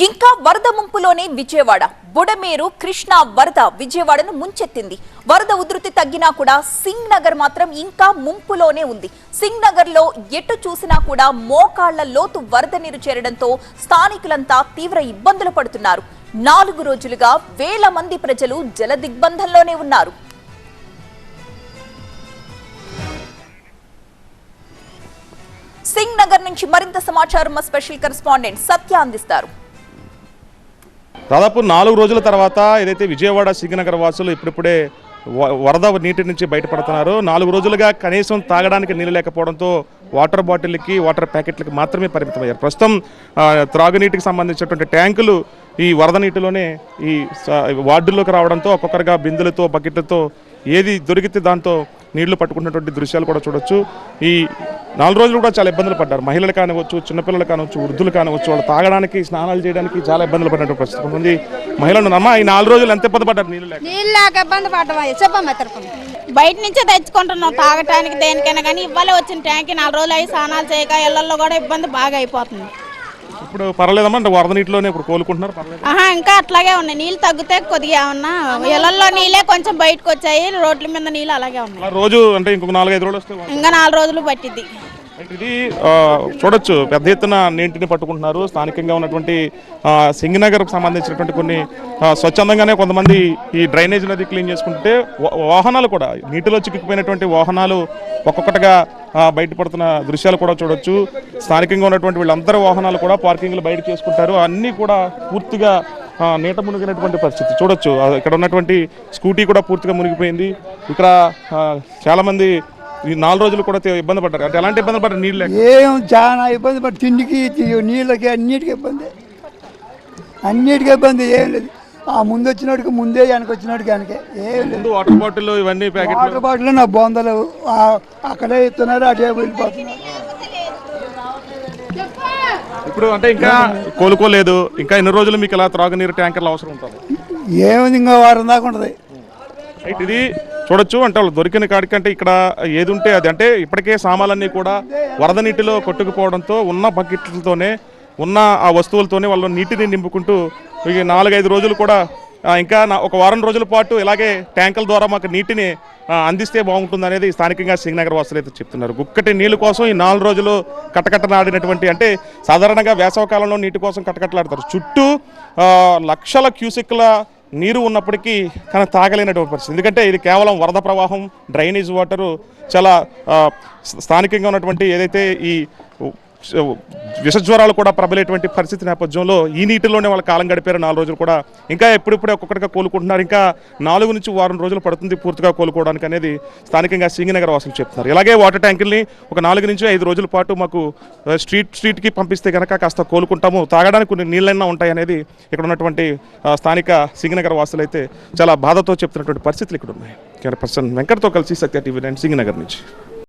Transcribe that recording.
ఇంకా వరద ముంపులోనే విజయవాడ. బుడమేరు కృష్ణా వరద విజయవాడను ముంచెత్తింది. వరద ఉధృతి తగ్గినా కూడా సింగ్ నగర్ మాత్రం ఇంకా ముంపులోనే ఉంది. సింగ్ నగర్ లో ఎటు చూసినా కూడా మోకాళ్ల లోతు వరద నీరు చేరడంతో స్థానికులంతా తీవ్ర ఇబ్బందులు పడుతున్నారు. 4 రోజులుగా వేల మంది ప్రజలు జల దిగ్బంధంలోనే ఉన్నారు. సింగ్ నగర్ నుంచి మరింత సమాచారం మా స్పెషల్ కరెస్పాండెంట్ సత్య అందిస్తారు. దాదాపు 4 రోజుల తర్వాత ఏదైతే విజయవాడ సింగనగర్ వాసులు ఇప్పుడిప్పుడే వరద నీటి నుంచి బయటపడుతున్నారు. 4 రోజులుగా కనీసం తాగడానికి నీళ్ళు లేకపోవడంతో వాటర్ బాటిల్కి వాటర్ ప్యాకెట్లకి మాత్రమే పరిమితమయ్యారు. ప్రస్తుతం త్రాగునీటికి సంబంధించినటువంటి ట్యాంకులు ఈ వరద నీటిలోనే ఈ వార్డుల్లోకి రావడంతో ఒక్కొక్కరుగా బిందులతో బకెట్లతో ఏది దొరికితే దాంతో నీళ్లు పట్టుకున్నటువంటి దృశ్యాలు కూడా చూడొచ్చు. ఈ 4 రోజులు కూడా చాలా ఇబ్బందులు పడ్డారు. మహిళలు కానివచ్చు, చిన్నపిల్లలు కానివచ్చు, వృద్ధులు కానివచ్చు, వాళ్ళు తాగడానికి స్నానాలు చేయడానికి చాలా ఇబ్బందులు పడినటువంటి పరిస్థితి. కొంతమంది మహిళలు అమ్మా ఈ 4 రోజులు ఎంత ఇబ్బంది పడ్డారు? నీళ్ళు లేక ఇబ్బంది పడ్డా చెప్పమ్మా. బయట నుంచే తెచ్చుకుంటున్నాం తాగటానికి దేనికైనా కానీ ఇవ్వాలి వచ్చిన ట్యాంక్ 4 రోజులు అయ్యి స్నానాలు చేయక ఇళ్లలో కూడా ఇబ్బంది బాగా అయిపోతుంది. ఇప్పుడు పర్లేదమ్మా, అంటే వరద నీటిలోనే ఇప్పుడు కోలుకుంటున్నారు? ఇంకా అట్లాగే ఉన్నాయి. నీళ్ళు తగ్గితే కొద్దిగా ఏమన్నా ఇళ్లలో నీళ్ళే కొంచెం బయటకు వచ్చాయి. రోడ్ల మీద నీళ్ళు అలాగే ఉన్నాయి. రోజు అంటే ఇంకొక 4-5 రోజులు వస్తే ఇంకా 4 రోజులు పట్టిద్ది. ఇది చూడొచ్చు, పెద్ద ఎత్తున నీటిని పట్టుకుంటున్నారు. స్థానికంగా ఉన్నటువంటి సింగనగర్కు సంబంధించినటువంటి కొన్ని స్వచ్ఛందంగానే కొంతమంది ఈ డ్రైనేజ్ నది క్లీన్ చేసుకుంటే వాహనాలు కూడా నీటిలో చిక్కుకుపోయినటువంటి వాహనాలు ఒక్కొక్కటిగా బయటపడుతున్న దృశ్యాలు కూడా చూడొచ్చు. స్థానికంగా ఉన్నటువంటి వీళ్ళందరూ వాహనాలు కూడా పార్కింగ్లు బయట చేసుకుంటారు. అన్నీ కూడా పూర్తిగా నీట మునిగినటువంటి పరిస్థితి చూడొచ్చు. ఇక్కడ ఉన్నటువంటి స్కూటీ కూడా పూర్తిగా మునిగిపోయింది. ఇక్కడ చాలామంది ఈ 4 రోజులు కూడా ఇబ్బంది పడ్డారు. అంటే ఎలాంటి ఇబ్బంది పడ్డారు? నీళ్ళు ఏం చాలా ఇబ్బంది పడ్డారు. తిండికి నీళ్ళకి అన్నిటికీ ఇబ్బంది ఏం లేదు. ఆ ముందు వచ్చినోడికి ముందే వెనక వచ్చినోడికి వెనకే ఏం లేదు. వాటర్ బాటిల్ ఇవన్నీ ప్యాకెట్ వాటర్ బాటిల్ నా బొందలు అక్కడే ఇస్తున్నారు, అటే వెళ్ళిపోతున్నారు. ఇప్పుడు అంటే ఇంకా కోలుకోలేదు. ఇంకా ఎన్ని రోజులు మీకు ఇలా త్రాగునీరు ట్యాంకర్లు అవసరం ఉంటుంది? ఏముంది, ఇంకా వారం దాకా ఉంటుంది. ఇది చూడొచ్చు. అంటే వాళ్ళు దొరికిన కాడికంటే ఇక్కడ ఏది ఉంటే అది, అంటే ఇప్పటికే సామాన్లన్నీ కూడా వరద నీటిలో కొట్టుకుపోవడంతో ఉన్న బకెట్లతోనే ఉన్న ఆ వస్తువులతోనే వాళ్ళు నీటిని నింపుకుంటూ ఈ 4-5 రోజులు కూడా ఇంకా ఒక వారం రోజుల పాటు ఇలాగే ట్యాంకుల ద్వారా మాకు నీటిని అందిస్తే బాగుంటుంది అనేది స్థానికంగా సింగనగర్ వాసులు అయితే చెప్తున్నారు. గుక్కటి నీళ్ళ కోసం ఈ 4 రోజులు కటకటలాడినటువంటి, అంటే సాధారణంగా వేసవకాలంలో నీటి కోసం కటకటలాడతారు. చుట్టూ లక్షల క్యూసెక్ల నీరు ఉన్నప్పటికీ కానీ తాగలేనటువంటి పరిస్థితి. ఎందుకంటే ఇది కేవలం వరద ప్రవాహం, డ్రైనేజ్ వాటరు చాలా స్థానికంగా ఉన్నటువంటి ఏదైతే ఈ విషజ్వరాలు కూడా ప్రబలేటువంటి పరిస్థితి నేపథ్యంలో ఈ నీటిలోనే వాళ్ళ కాలం గడిపారు 4 రోజులు కూడా. ఇంకా ఎప్పుడిప్పుడే ఒక్కొక్కటిగా కోలుకుంటున్నారు. ఇంకా 4 నుంచి వారం రోజులు పడుతుంది పూర్తిగా కోలుకోవడానికి అనేది స్థానికంగా సింగనగర్ వాసులు చెప్తున్నారు. ఇలాగే వాటర్ ట్యాంకుల్ని ఒక 4 నుంచి 5 రోజుల పాటు మాకు స్ట్రీట్కి పంపిస్తే కనుక కాస్త కోలుకుంటాము, తాగడానికి కొన్ని నీళ్ళైనా ఉంటాయి అనేది ఇక్కడ ఉన్నటువంటి స్థానిక సింగనగర్ వాసులు అయితే చాలా బాధతో చెప్తున్నటువంటి పరిస్థితులు ఇక్కడ ఉన్నాయి. కెమెరా పర్సన్ వెంకట్తో కలిసి సత్య టీవీ 9 సింగనగర్ నుంచి.